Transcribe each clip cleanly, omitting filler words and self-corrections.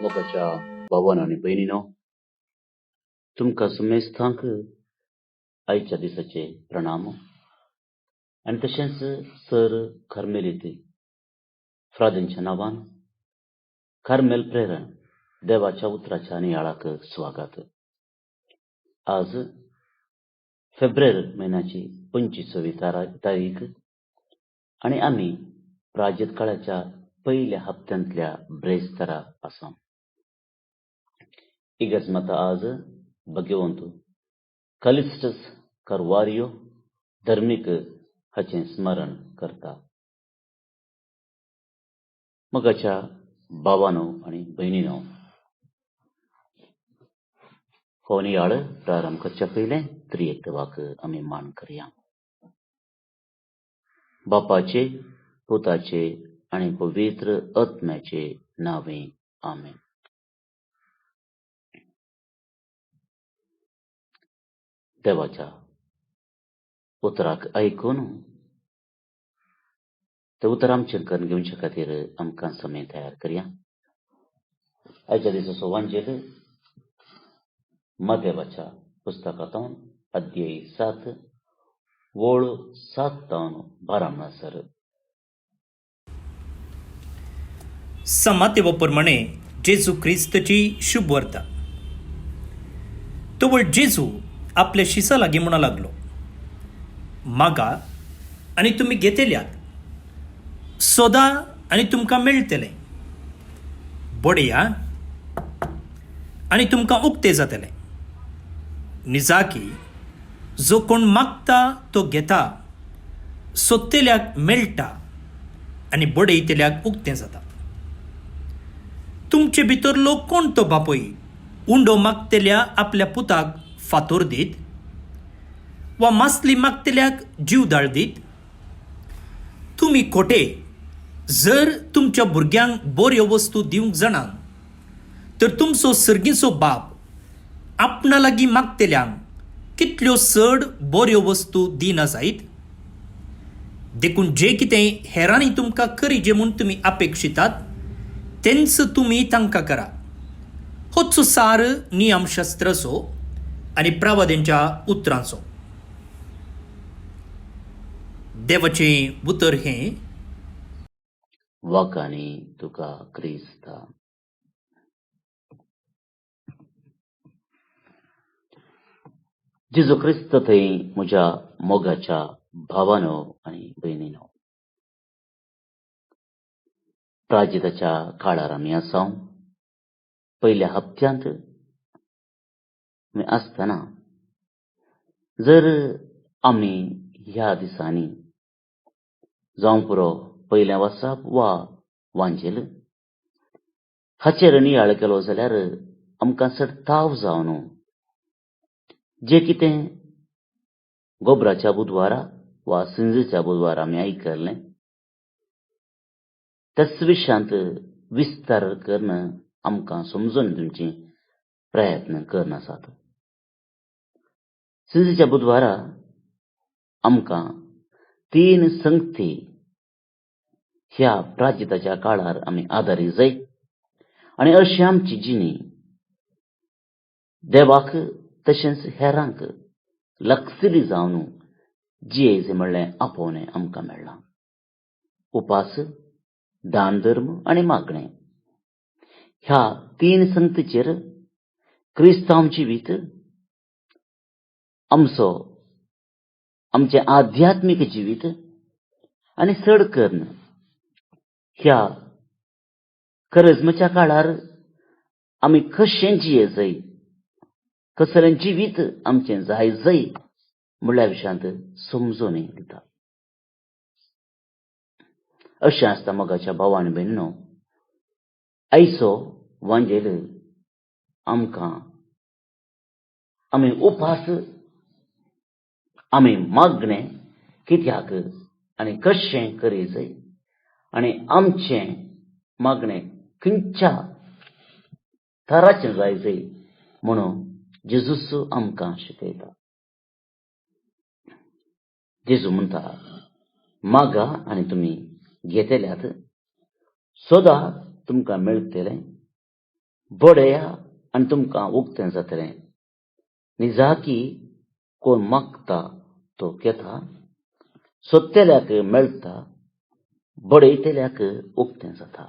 मोगाच्या भावांनो आणि भयणीनो, तुमकां समेस्तांक आयच्या दिसाचे प्रणाम. आनी तशेंच सर कार्मेलीत फ्रादेंच्या नांवान कार्मेल प्रेरण देवाच्या उतराच्या नियाळाक स्वागत. आज फेब्रेर म्हयन्याची 25वी तारीख आनी आमी प्राजत काळाच्या पयल्या हप्त्यांतल्या ब्रेस्तारा आसा. इगर्ज आज भगवंत कलिस्टस करवारियो धर्मीक हाचें स्मरण करता. मोगाच्या भावांनो आनी भयणीनो, हो नियाळ प्रारंभ करच्या पयलें त्रियेक देवाक आमी मान करया. बापाचे, पुताचे आनी पवित्र आत्म्याचे नांवें. आमेन. देवाच्या उतराक आयकून ते उतर आमचें करून घेवचे खातीर आमकां समय तयार करया. आयच्या दिसाचो वांजेल मत्तेवाच्या पुस्तकांतून अध्याय 7 वळ 7 तावन 12 म्हणसर. समातेव प्रमाणे जेजू क्रिस्तची शुभ वार्ता. तो जेजू आपल्या शिसा लागीं म्हणा लागलो, मागा आनी तुमी घेतल्यात, सोदा आनी तुमकां मेळटलें, बडया आनी तुमकां उक्तें जातलें. निजाकी जो कोण मागता तो घेता, सोदतेल्याक मेळटा आनी बडयतल्याक उक्तें जाता. तुमचे भितर लोक कोण तो बापोय उंडो मागतल्या आपल्या पुताक फातोर दीत, वा मासली मागतल्याक जीवदाळ दीत? तुमी खोटे जर तुमच्या भुरग्यांक बऱ्यो वस्तू दिवंक जाणात, तर तुमचो सर्गीचो बाप आपणा लागीं मागतल्यांक कितल्यो चड बऱ्यो वस्तू दिना जायत? देखून जे कितें हेरांनी तुमकां करीजे म्हूण तुमी अपेक्षितात, तेंच तुमी तांकां करा. होच सार नियमशास्त्राचो आनी प्रवाद्यांच्या उतरांचो. देवाचें उतर हें: वाकानी तुका क्रिस्ता. जेजू क्रिस्त थंय म्हज्या मोगाच्या भावांनो आनी भयणीनो, प्राजिताच्या काळार आमी आसा. पयल्या हप्त्यांत आमी आसतना जर आमी ह्या दिसांनी जावं पुरो पयलें वचप वा वांजेल हाचेर नियाळ केलो जाल्यार आमकां चड ताव जावन जे कितें गोबराच्या बुधवारा वा सिंजेच्या बुधवारा आमी आयकल्लें त्याच विशयांत विस्तार करून आमकां समजून दिवची प्रयत्न करन आसात. सिंजेच्या बुधवारा आमकां 3 संगती ह्या प्राजिताच्या काळार आमी आदारी जाय आनी अशी आमची जिणी देवाक तशेंच हेरांक लागतली जावन जियेचें म्हणलें आपोवणें आमकां मेळ्ळां. उपास, दान धर्म आनी मागणें ह्या 3 संगतीचेर क्रिस्तांव जिवीत आमचें आध्यात्मीक जिवीत आनी चड करून ह्या करिज्माच्या काळार आमी कशें जिये जाय, कसलें जिवीत आमचें जाय म्हणल्या विशयांत समजून दिता. अशें आसता मोगाच्या भावा आनी भयणीनो, आयचो वांजेल आमकां आमी उपास, आमी मागणें कित्याक आनी कशें करी जाय आनी आमचें मागणें खंयच्या थराचें जाय म्हणून जेजूस आमकां शिकयता. जेजू म्हणटा, मागा आनी तुमी घेतल्यात, सोदा तुमकां मेळटलें, बडया आनी तुमकां उक्तें जातलें. निजाकी कोण मागता तो घेता, सोदतेल्याक मेळटा, बडयतेल्याक उक्तें जाता.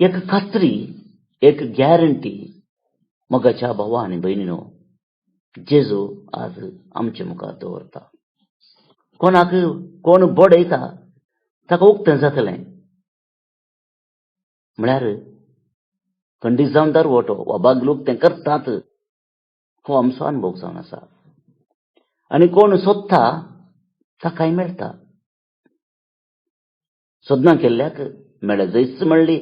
एक खात्री, एक गॅरंटी मोगाच्या भावा आनी भयणीनो, जेजू आज आमचे मुखार दवरता. कोणाक कोण बडयता ताका उक्तें जातलें. म्हळ्यार खंडीत जावन दारवटो वा बागलूक तें करतात, हो आमचो अनुभव जावन आसा. आनी कोण सोदता ताकाय मेळटा. सोदना केल्ल्याक मेळ्ळें. जैस म्हणली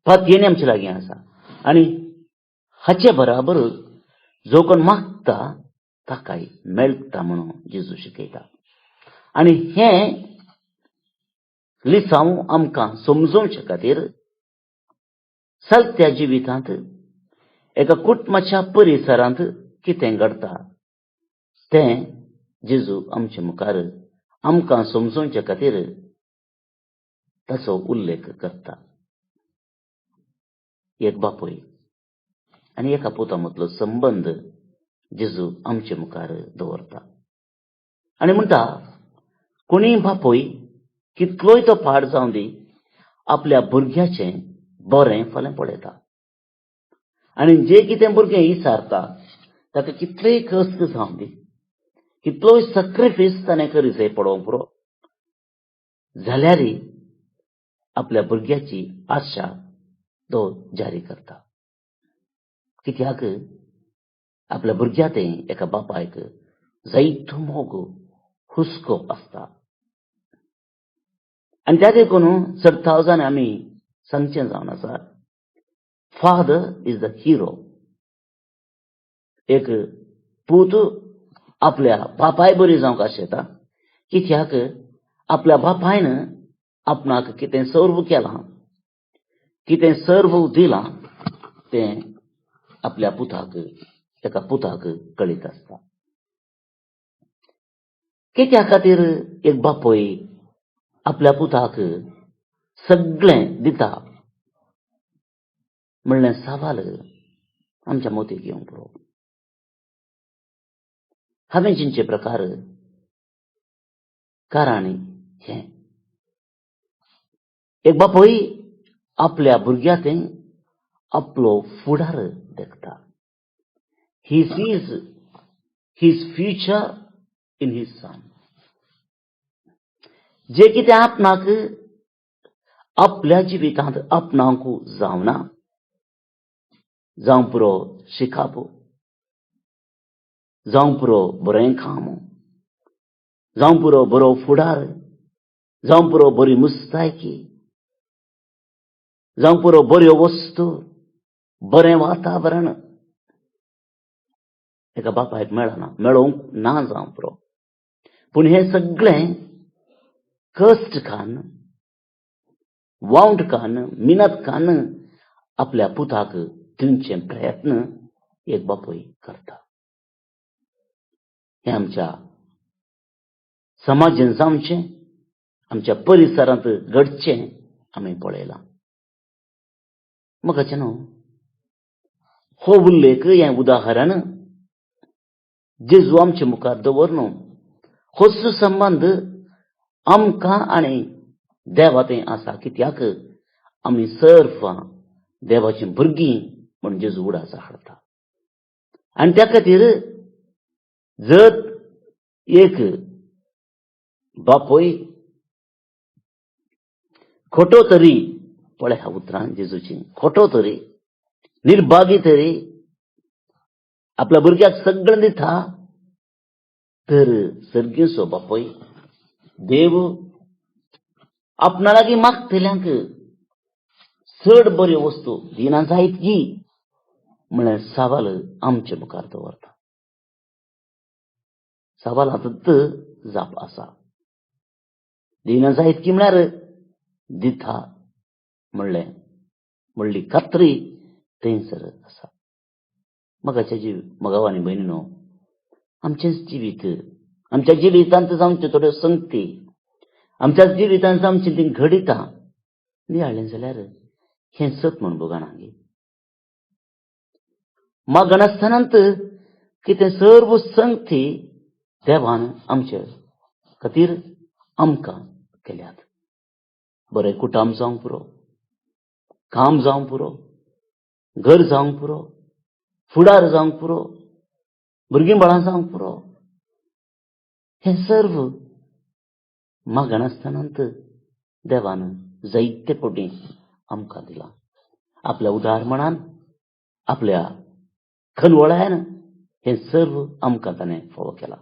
पात येणी आमचे लागीं आसा. आनी हाचे बराबरच जो कोण मागता ताकाय मेळटा म्हणून जेजू शिकयता. आनी हें लिसांव आमकां समजोवचे खातीर चलत्या जिवितांत एका कुटुंबाच्या परिसरांत कितें घडटा तें जेजू आमचे मुखार आमकां समजोवचे खातीर ताचो उल्लेख करता. एक बापोय आनी एका पुता मदलो संबंद जेजू आमचे मुखार दवरता. आनी म्हणटा, कोणीय बापोय कितलोय तो पाड जावं दी, आपल्या भुरग्याचें बरें फाल्यां पळयता. आनी जें कितें भुरगें इचारता ताका कितलेय कश्ट जावं दी, कितलोय सॅक्रिफायस ताणें करी जाय पडोवंक पुरो, जाल्यारय आपल्या भुरग्याची आशा तो जारी करता. कित्याक आपल्या भुरग्याचें एका बापायक जायतो मोग हुस्को आसता. आनी त्या देखून चडथावजान आमी सांगचें जावन आसा, फादर इज द हिरो. एक पूत आपल्या बापाय बरी जावंक आशेता, कित्याक आपल्या बापायन आपणाक कितें सर्व केलां, कितें सर्व दिलां तें आपल्या पुताक, एका पुताक कळीत आसता. कित्या खातीर एक बापोय आपल्या पुताक सगळें दिता म्हणलें सवाल आमच्या मोतीक येवंक पुरो. हांवें चिंतचे प्रकार कारण हें, एक बापोय आपल्या भुरग्याचें आपलो फुडार देखता. He sees his future in his son. जे कितें आपणाक आपल्या जिवितांत आपणाकू जावना, जावं पुरो शिकाप, जावं पुरो बरें काम, जावं पुरो बरो फुडार, जावं पुरो बरी मुस्तायकी, जावं पुरो बऱ्यो वस्तू, बरें वातावरण एका बापायक मेळना, मेळोवंक ना जावं पुरो. पूण हें सगळें कश्ट कान, वावंट कान, मिनत कान आपल्या पुताक दिवचे प्रयत्न एक बापोय करता. हें आमच्या समाजांत जावचें, आमच्या परिसरांत घडचें आमी पळयलां. म्हाका न्हू हो उल्लेख, हें उदाहरण जेजू आमचे मुखार दवरन होच संबंद आमकां आनी देवाचें आसा. कित्याक आमी सर्व देवाची भुरगीं म्हूण जेजू उडास हाडटा. आनी त्या खातीर जर एक बापोय खोटो तरी, पळय ह्या उतरां जेजूची, खोटो तरी, निर्भागी तरी आपल्या भुरग्याक सगळें दिता, तर सर्गीचो बापोय देव आपणा लागीं मागतल्यांक चड बऱ्यो वस्तू दिना जायतकी म्हळ्यार सवाल आमचे मुखार दवरता. सवालांत जाप आसा. दिना जायतकी म्हळ्यार दिता म्हणली खात्री थंयसर आसा. म्हगा आनी भयणीनो, आमचें जिवीत, आमच्या जिवितांत जावचे थोड्यो संगती, आमच्या जिवितांत जावचें तीं घडितां नियाळ्ळें जाल्यार हें सत म्हूण बोगाणांगी मागनासतनांत कितें सर्व संगती देवान आमचे खातीर आमकां केल्यात. बरें कुटुंब जावंक पुरो, काम जावंक पुरो, घर जावंक पुरो, फुडार जावंक पुरो, भुरगीं बाळां जावंक पुरो, हें सर्व मागनासतनांत देवान जायते पटी आमकां दिलां. आपल्या उदारपणान, आपल्या खनवळ्यान हें सर्व आमकां ताणें फावो केलां.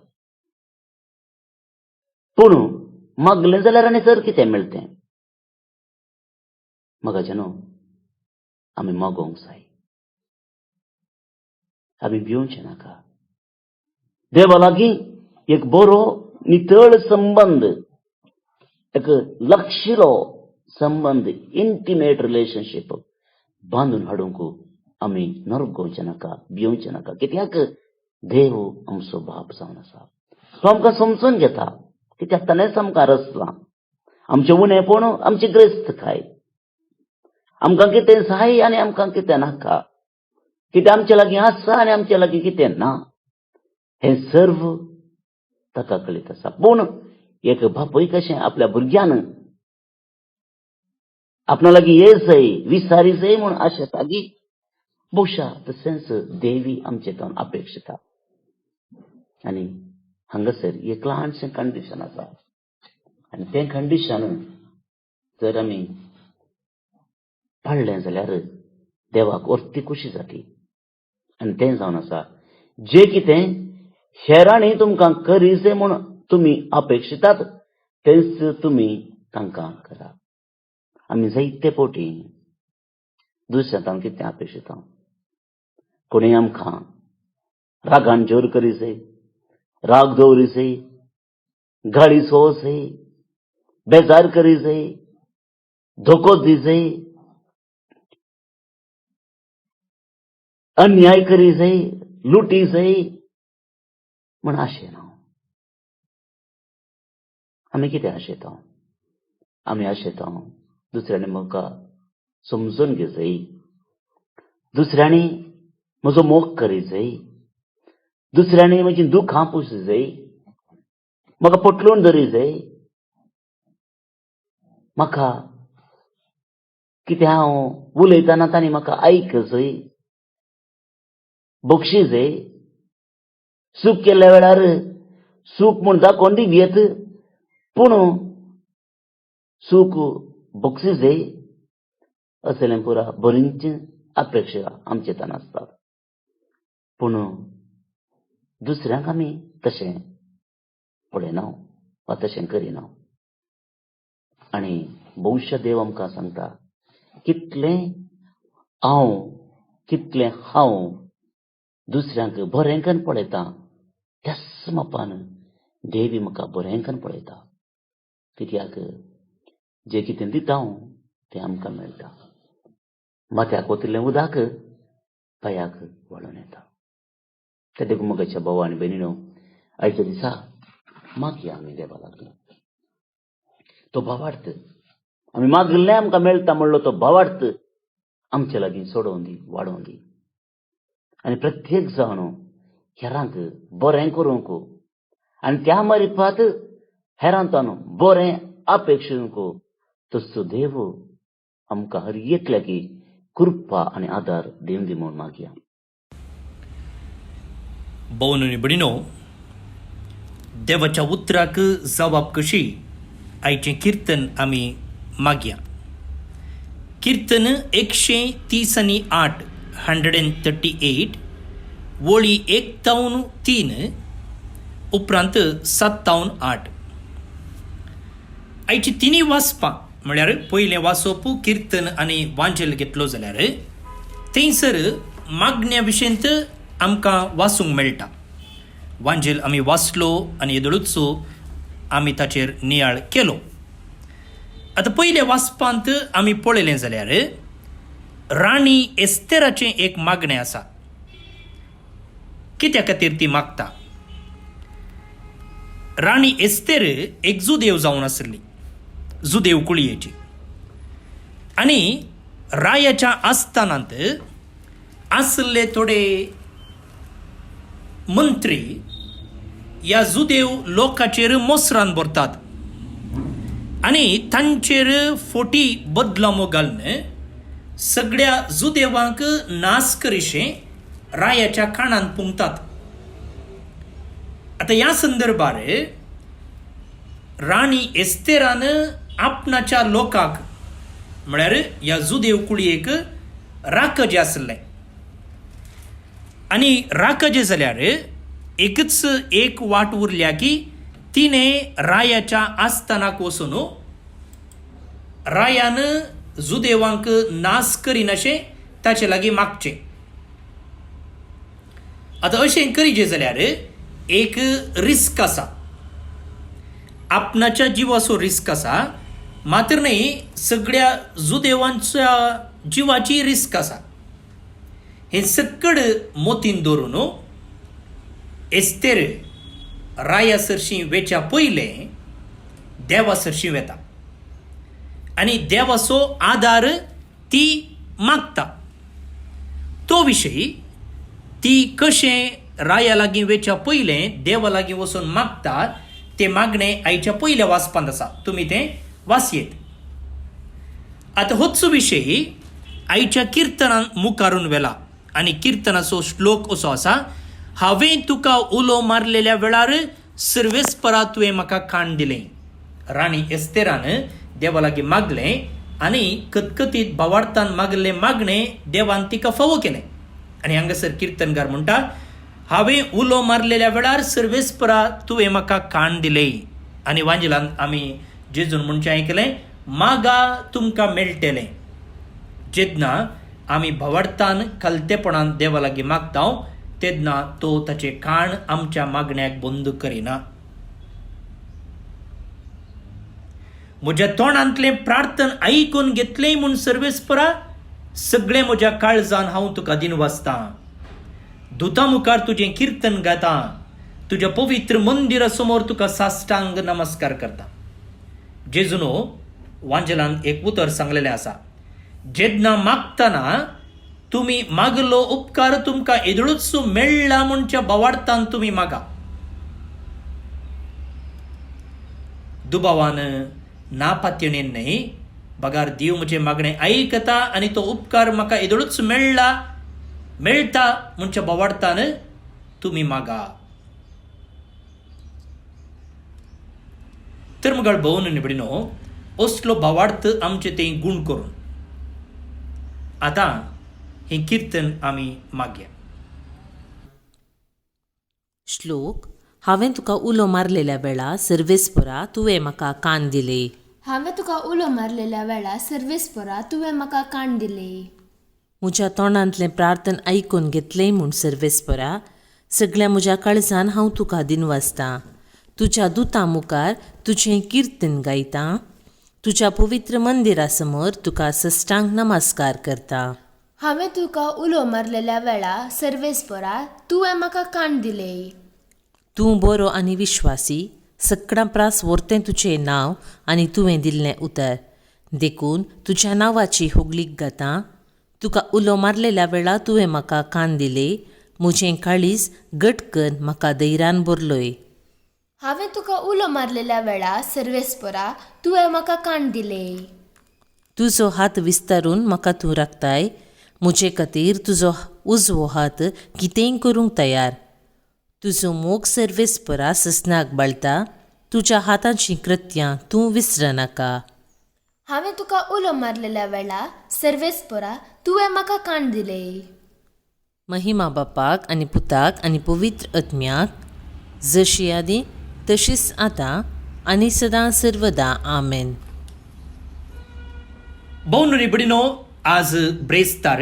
पूण मागलें जाल्यार आनी चड कितें मेळटें? मोगाचेनो, आमी मागोवंक जाय. आमी भिवचें नाका. देवा लागीं एक बरो नितळ संबंद, एक लागशिलो संबंद, इंटिमेट रिलेशनशीप बांदून हाडूंक आमी नरगोवचें नाका, भिवचें नाका. कित्याक देव आमचो बाप जावन आसा. तो आमकां समजून घेता. कित्याक ताणेंच आमकां रचलां. आमचें उणेपण, आमची ग्रेस्तकाय, आमकां कितें जाय आनी आमकां कितें नाका, कितें आमचे लागीं आसा आनी आमचे लागीं कितें ना, हें सर्व ताका कळीत आसा. पूण एक बापूय कशें आपल्या भुरग्यान आपणा लागीं येयसय, विसारिसय म्हूण आशेता की बहुशा तशेंच देवी आमचें अपेक्षिता. आनी हांगासर एक ल्हानशें कंडिशन आसा. आनी तें कंडिशन जर आमी पाळलें जाल्यार देवाक अर्ती खुशी जातली. आनी तें जावन आसा, जें कितें हेरांनी तुमकां करीचें म्हूण तुमी अपेक्षितात तेंच तुमी तांकां करा. आमी जायते फावटी दुसऱ्यांतान कितें अपेक्षिता? कोणीय आमकां रागान जोर करीसय, राग दवरीसय, गाळी सोंसय, बेजार करीसय, धोको दिसय, अन्याय करीसय, लुटीसय म्हूण आशेना. आमी कितें आशेता? आमी आशेता दुसऱ्यांनी म्हाका समजून घेवचंय, दुसऱ्यांनी म्हजो मोग करीचंय, दुसऱ्यांनी म्हजीं दुखां पुसचंय, म्हाका पटलून धरीचंय, म्हाका कितें हांव उलयतना तांणी म्हाका आयकचंय, बक्षिसय, सूख केल्ल्या वेळार सूख म्हूण दाखोवन दिवयेत, पूण सूख बक्षिसय असलें पुरा बरींच अपेक्षा आमचे तान आसतात. पूण दुसऱ्यांक आमी तशें पळयना वा तशें करिना. आनी बहुशा देव आमकां सांगता, कितलें हांव दुसऱ्यांक बरेंकन पळयता, त्याच मापान देवी म्हाका बरेंकन पळयता. कित्याक जें कितें दिता हांव तें आमकां मेळटा. माथ्याक वतिल्लें उदक पांयाक वळून येता. ते देखून मोगाच्या भाव आनी भयणीनो, आयच्या दिसा मागया आमी देवा लागीं तो भावार्थ. आमी मागिल्लें आमकां मेळटा म्हणलो तो भावार्थ आमचे लागीं सोडोवन दी, वाडोवन दी. आनी प्रत्येक जाण हेरांक बरें करूंक आनी त्या मार्फत हेरांतान बरें अपेक्षूंक तसो देव आमकां हर एकल्याकी कृपा आनी आदार दिवन दी म्हूण मागया. भोवनी भयणीनो, देवाच्या उतराक जबाब कशी आयचें कीर्तन आमी मागया. कीर्तन 138 138 वळी 1-3 उपरांत 7-8. आयची तिनी वाचपां म्हळ्यार पयलें वाचप कीर्तन आनी वांजेल घेतलो जाल्यार थंयसर मागण्या विशयंत आमकां वाचूंक मेळटा. वांजेल आमी वाचलो आनी येदळूच आमी ताचेर नियाळ केलो. आतां पयले वाचपांत आमी पळयलें जाल्यार राणी एस्तेराचें एक मागणें आसा. कित्या खातीर ती मागता? राणी एस्तेर एक जुदेव जावन आसली, जुदेव कुळयेची. आनी रायाच्या आस्थानांत असले थोडे मंत्री ह्या जुदेव लोकांचेर मोसरान भरतात आनी तांचेर फोटी बदलामो घालून सगळ्या जुदेवांक नाश करीशे रायाच्या कानान पुंगतात. आता ह्या संदर्भार राणी एस्तेरान आपणाच्या लोकांक म्हळ्यार ह्या जुदेव कुळयेक राखजे आसले आनी राखजे जाल्यार एकच एक वाट उरल्या की तिने रायाच्या आस्थानाक वचून रायान जुदेवांक नाश करीन अशें ताचे लागीं मागचें. आता अशें करीचे जाल्यार एक रिस्क आसा, आपणाच्या जिवाचो रिस्क आसा, मात्र न्ही सगळ्या जुदेवांच्या जिवाची रिस्क आसा. हे सकड मोतीन दवरून एस्तेर राया सरशी वेच्या पयले देवा सरशी वेता आनी देवाचो आदार ती मागता. तो विशयी ती कशें राया लागीं वेच्या पयले देवा लागीं वचून मागता ते मागणे आयच्या पयल्या वाचपांत आसा. तुमी तें वाचयेत. आतां होच विशयी आयच्या किर्तनान मुखारून वेला आनी किर्तनाचो श्लोक असो आसा, हांवें तुका उलो मारलेल्या वेळार सर्वेस्परा तुवें म्हाका काण दिलें. राणी एस्तेरान देवा लागीं मागलें आनी कतकतीत भावार्थान मागले मागणे देवान तिका फावो केलें. आनी हांगासर किर्तनकार म्हणटा, हांवें उलो मारलेल्या वेळार सर्वेस्परा तुवें म्हाका काण दिलें. आनी वांजेलान आमी जेजून म्हणचें आयकलें, मागा तुमकां मेळटलें. जेन्ना आमी भावार्थान कलतेपणान देवा लागीं मागता तेन्ना तो ताचे कान आमच्या मागण्याक बंद करिना. म्हज्या तोंडांतलें प्रार्थन आयकून घेतलें म्हूण सर्वेस्परा सगळें म्हज्या काळजान हांव तुका दिनवासतां. दुता मुखार तुजें किर्तन गाता, तुज्या पवित्र मंदिरा समोर तुका साश्टांग नमस्कार करता. जेजुनो वांजेलान एक उतर सांगलेलें आसा, जेन्ना मागतना तुमी मागलो उपकार तुमकां एदळूच मेळ्ळा म्हणच्या भावार्थान तुमी मागा. दुबावान नापात्यणेन न्ही, बगार देव म्हजें मागणें आयकता आनी तो उपकार म्हाका एदळूच मेळटा म्हणच्या भावार्थान तुमी मागा. तर मुगाळ भोवन निबडिनो असलो भावार्थ आमचे तें गूण करून आतां हे कीर्तन आमी मागया. श्लोक. हांवें तुका उलो मारलेल्या वेळा सर्वेस्परा तुवें म्हाका कान दिले. हांवें तुका उलो मारलेल्या वेळा सर्वेस्परा तुवें म्हाका कान दिले. म्हज्या तोंडांतलें प्रार्थन आयकून घेतलें म्हूण सर्वेस्परा सगळ्या म्हज्या काळजान हांव तुका दिनवासतां. तुज्या दुतां मुखार तुजें किर्तन गायतां. तुज्या पवित्र मंदिरा समोर तुका सश्टांग नमस्कार करता. हांवें तुका उलो मारलेल्या वेळा सर्वेस्परा तुवें म्हाका कान दिले. तूं बरो आनी विश्वासी, सगळां प्रास व्हरतें तुजें नांव आनी तुवें दिल्लें उतर. देखून तुज्या नांवाची होगलीक घातां. तुका उलो मारलेल्या वेळा तुवें म्हाका कान दिले. म्हजें काळीज गटकन म्हाका धैर्यान भरलोय. हांवें तुका उलो मारलेल्या वेळा सर्वेस्परा तुवें म्हाका कान दिले. तुजो हात विस्तारून म्हाका तूं राखताय. म्हजे खातीर तुजो उजवो हात कितेंय करूंक तयार. तुजो मोग सर्वेस्परा ससनाक बाळटा. तुज्या हातांचीं कृत्यां तूं विसरनाका. हांवें तुका उलो मारलेल्या वेळा सर्वेस्परा तुवें म्हाका कान दिले. महिमा बापाक आनी पुताक आनी पवित्र आत्म्याक, जशी आदी तशीच आतां आनी सदां सर्वदा आमेन. भोवन निबडिनो आज ब्रेस्तार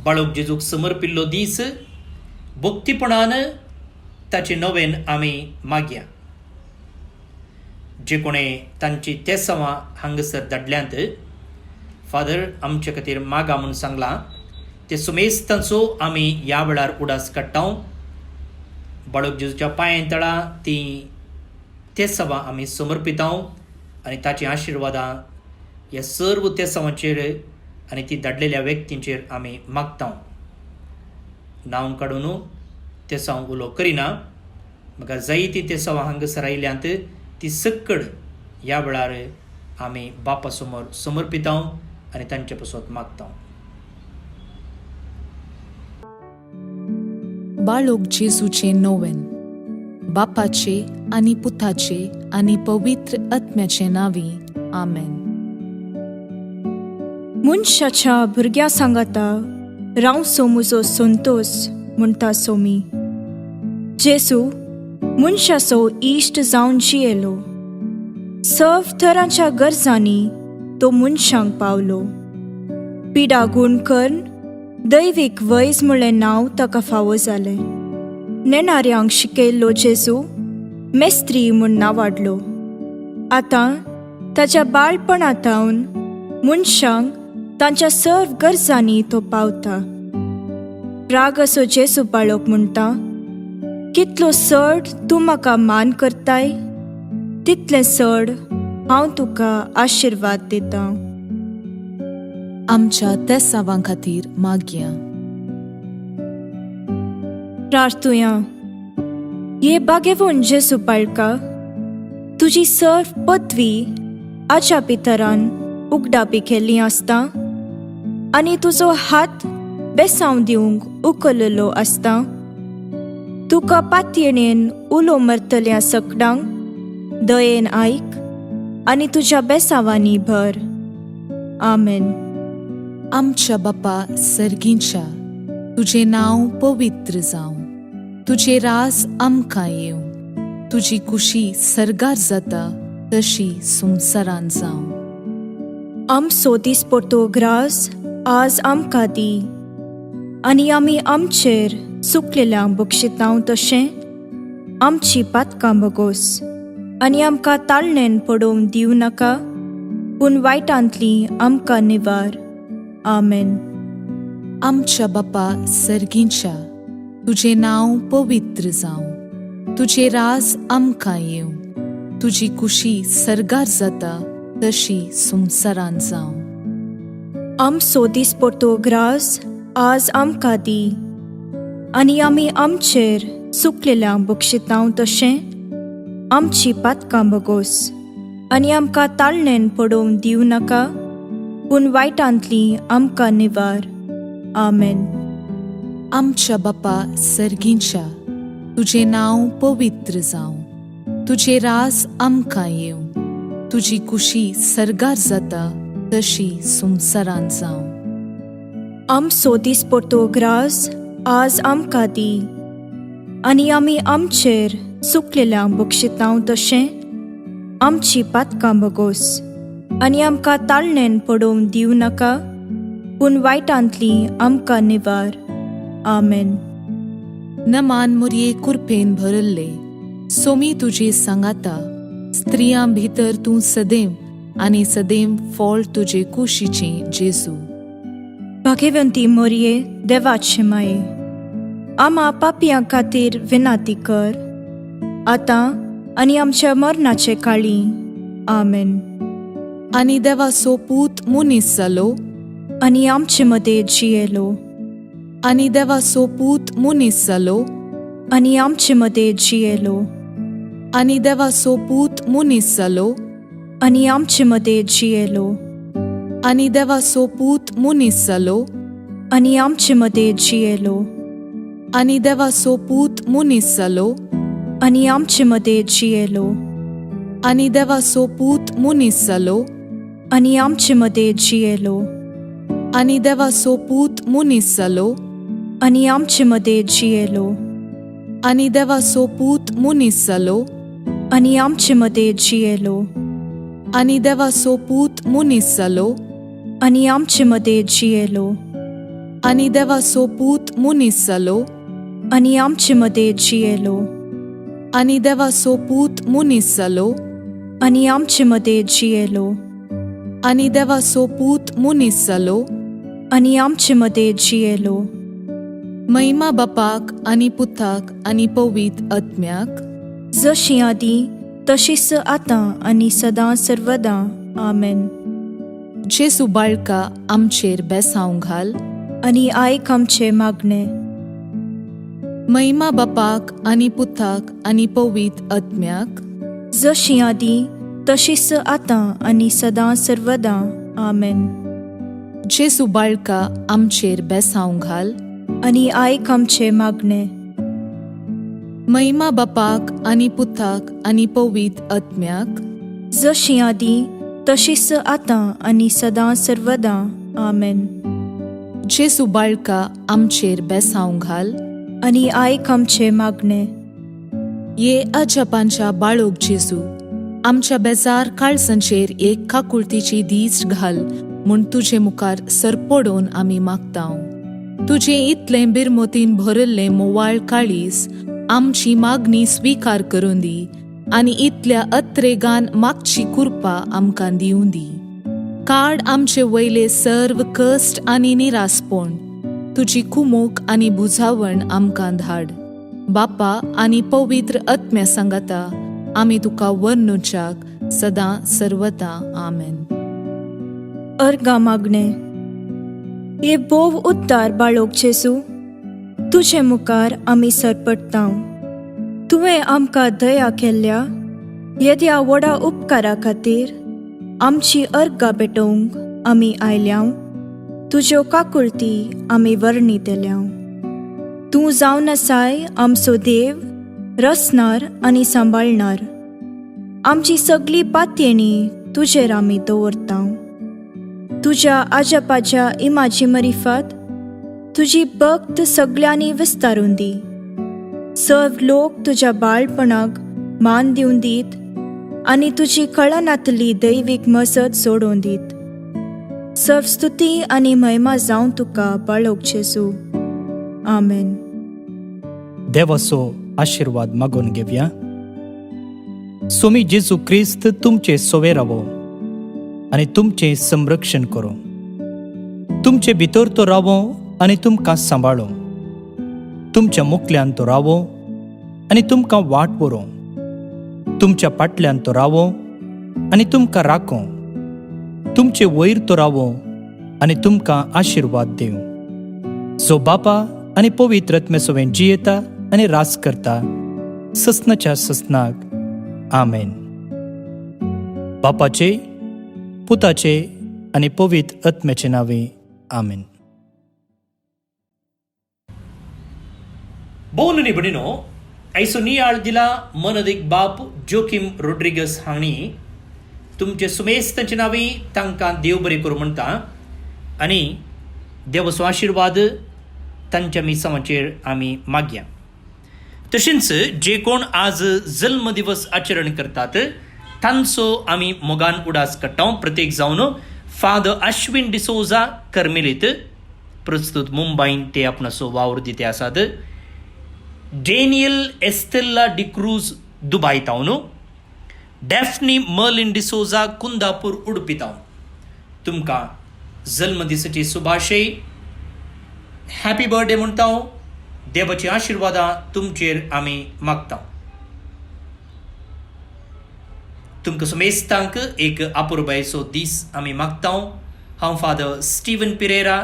बाळोक जेजूक समर्पिल्लो दीस भक्तीपणान ताचे नवेन आमी मागया. जे कोणें तांची तेसावां हांगासर धाडल्यांत फादर आमचे खातीर मागा म्हूण सांगलां, ते सुमेस्तांचो आमी ह्या वेळार उडास काडटा. बाळोक जेजूच्या पांयां तळा तीं तेसावां आमी समर्पिता आनी ताची आशिर्वादां ह्या सर्व तेसावांचेर आनी ती धाडलेल्या व्यक्तींचेर आमी मागता. नांव काडून तेसांव उलो करिना. म्हाका जायतीं तेसांवां हांगासर आयल्यांत ती सक्कड ह्या वेळार आमी बापा समोर समर्पिता आनी तांचे पासत मागता. बाळोक जेजूचे नोवेन. बापाचे आनी पुताचे आनी पवित्र आत्म्याचे नांवी. आमेन. मनशाच्या भुरग्या सांगाता रावसो म्हजो संतोष म्हणटा सोमी. जेजू मनशाचो इश्ट जावन जियेलो. सर्व तरांच्या गरजांनी तो मनशांक पावलो. पिडा गूण करून दैवीक वैज म्हणलें नांव ताका फावो जालें. नेणाऱ्यांक शिकयल्लो जेजू मेस्त्री म्हूण नांवाडलो. आतां ताच्या बाळपणांतावन मनशांक तांच्या सर्व गरजांनी तो पावता. राग असो जेजू बाळोक म्हणटा, कितलो चड तूं म्हाका मान करताय, तितलें चड हांव तुका आशिर्वाद दितां. आमच्या तेसावां खातीर मागया. प्रार्थुया. ये बागेवून जेजू बाळका, तुजी सर्व पदवी आच्या पितरान उगडापी केल्ली आसता आनी तुजो हात बेसांव दिवंक उखललो आसता. तुका पातयेणेन उलो मरतल्या सकडांक दयेन आयक आनी तुज्या बेसांवांनी भर. आमेन. आमच्या बापा सर्गींच्या, तुजें नांव पवित्र जावं. तुजें राज आमकां येवं. तुजी कुशी सर्गार जाता तशी संवसारान जावं. आमचो दिसपट्टो ग्रास आज आमकां दी. आनी आमी आमचेर चुकलेल्यांक बक्षितांव तशें आमची पातकां बगोस. आनी आमकां ताळणेन पडोवंक दिवं नाका, पूण वायटांतली आमकां निवार. आमेन. आमच्या बापा सर्गींच्या, तुजें नांव पवित्र जावं. तुजें राज आमकां येवं. तुजी कुशी सर्गार जाता तशी संवसारान जावं. आमचो दिसपट्टो ग्रास आज आमकां दी. आनी आमी आमचेर चुकलेल्यांक बक्षितांव तशें आमची पातकां बगोस. आनी आमकां ताळणेन पडोवंक दिवं नाका, पूण वायटांतली आमकां निवार. आमेन. आमच्या बापा सर्गींच्या, तुजें नांव पवित्र जावं. तुजें राज आमकां येवं. तुजी कुशी सर्गार जाता तशी संवसारान जावं. आमचो दिसपट्टो ग्रास आज आमकां दी. आनी आमी आमचेर चुकलेल्यांक बक्षितांव तशें आमची पातकां बगोस. आनी आमकां ताळणेन पडोवंक दिवं नाका, पूण वायटांतली आमकां निवार. आमेन. नमान मुरये कुरपेन भरल्ले. सोमी तुजे सांगाता, स्त्रियां भितर तूं सदैव आनी सदैव फळ तुजे कुशीचें जेजू. भाग्यवंती मोरये, देवाचे माये, आमा पापियां खातीर विनाती कर, आतां आनी आमच्या मरणाचे काळी. आमेन. आनी देवाचो पूत मुनीस जालो. आनी आमचे मदें जियेलो. आनी देवाचो पूत मुनीस जालो. आनी आमचे मदें जियेलो. आनी देवाचो पूत मुनीस जालो. आनी आमचे मदें जियेलो. आनी देवाचो पूत मुनीस जालो. आनी आमचे मदें जियेलो. आनी देवाचो पूत मुनीस जालो. आनी आमचे मदें जियेलो. आनी देवाचो पूत मुनीस जालो. आनी आमचे मदें जियेलो. आनी देवाचो पूत मुनीस जालो. आनी आमचे मदें जियेलो. आनी देवाचो पूत मुनीस जालो. आनी आमचे मदें जियेलो. आनी देवाचो पूत मुनीस जालो. आनी आमचे मदें जियेलो. आनी देवाचो पूत मुनीस जालो. आनी आमचे मदें जियेलो. आनी देवाचो पूत मुनीस जालो. आनी आमचे मदें जियेलो. आनी देवाचो पूत मुनीस जालो. आनी आमचे मदें जियेलो. महिमा बापाक आनी पुताक आनी पवित्र आत्म्याक, जशी आदी तशीच आतां आनी सदां सर्वदां. आमेन. जेसू बाळका आमचेर बेसांव घाल आनी आयक आमचे मागणे. महिमा बापाक आनी पुताक आनी पवित्र आत्म्याक, जशी आदी तशीच आतां आनी सदां सर्वदां. आमेन. जेसू बाळका आमचेर बेसांव घाल आनी आयक आमचे मागणे. महिमा बापाक आनी पुताक आनी पवित्र आत्म्याक, जशी आदी तशीच आतां आनी सदां सर्वदां. आमेन. जेसू बाळका आमचेर बेसांव घाल आनी आयक आमचे मागणे. ये अजपांच्या बाळोक जेसू, आमच्या बेजार काळजांचेर एक काकुळतीची दीस घाल म्हूण तुजे मुखार सरपडोवन आमी मागतांव. तुजे इतले बिरमोतीन भरल्ले मोवाळ काळीस आमची मागणी स्वीकार करून दी आनी इतल्या अत्रेगान मागची कृपा आमकां दिवूं दी. काड आमचे वयले सर्व कश्ट आनी निरासपण, तुजी कुमोक आनी बुजावण आमकां धाड. बापा आनी पवित्र आत्म्या सांगाता आमी तुका वर्णुच्याक सदां सर्वदां. आमेन. अर्गा मागणे. ये बोव उद्दार बाळोक जेसू, तुजे मुखार आमी सरपडटांव. तुवें आमकां दया केल्ल्या येद्या व्हडा उपकारा खातीर आमची अर्गां पेटोवंक आमी आयल्याव. तुज्यो काकुळटी आमी वर्णितल्याव. तूं जावन आसाय आमचो देव, रचणार आनी सांबाळणार. आमची सगळी पातयेणी तुजेर आमी दवरतांव. तुज्या आजपाच्या इमाची मरिफत तुजी भक्त सगळ्यांनी विस्तारून दी. सर्व लोक तुज्या बाळपणाक मान दिवन दीत आनी तुजी कळनातली दैवीक मजत सोडून दीत. सर्व स्तुती आनी महिमा जावं तुका बाळोक जेसू. आमेन. देवाचो आशीर्वाद मागून घेवया. स्वामी जेजू क्रिस्त तुमचे सोवे रावो आनी तुमचे संरक्षण करो. तुमचे भितर तो रावो आनी तुमकां सांबाळो. तुमच्या मुखल्यान तो रावो आनी तुमकां वाट बरो. तुमच्या फाटल्यान तो रावो आनी तुमकां राखो. तुमचे वयर तो रावो आनी तुमकां आशीर्वाद दिवं. जो बापा आनी पवित्र आत्म्या सोबेन जियेता आनी रास करता ससनाच्या ससनाक. आमेन. बापाचे, पुताचे आनी पवित्र आत्म्याचे नावे. आमेन. बोन निबडिनो आयसो नियाळ दिला मनदीक बाप जोकिम रोड्रिगस हांणी तुमचे सुमेस्तांचे नावे तांकां देव बरें करूं म्हणटा आनी देवाचो आशीर्वाद तांच्या मिसांचेर आमी मागया. तशेंच जे कोण आज जल्म दिवस आचरण करतात तांचो आमी मोगान उडास काडटा. प्रत्येक जावन फादर अश्विन डिसोजा कर्मेलीत प्रस्तुत मुंबईन ते आपणाचो वावर दिते आसात. डेनियल एस्टेल्ला डिक्रूज दुबाय तावन, डॅफ्नी मर्लिन डिसोजा कुंदापूर उडपी तावन तुमकां जल्म दिसाची शुभाशय. हॅपी बर्थडे म्हणटा. देवाची आशिर्वादां तुमचेर आमी मागता. तुमकां सुमेस्तांक एक अपुरबायेचो दीस आमी मागता. हांव फादर स्टीवन पिरेरा,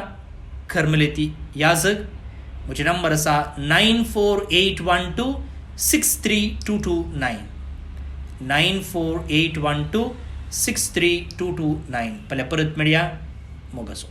कर्मेलीती याजक. म्हजे नंबर आसा 9481263229. 9481263229. फाल्यां परत मेळया. मोगाचो.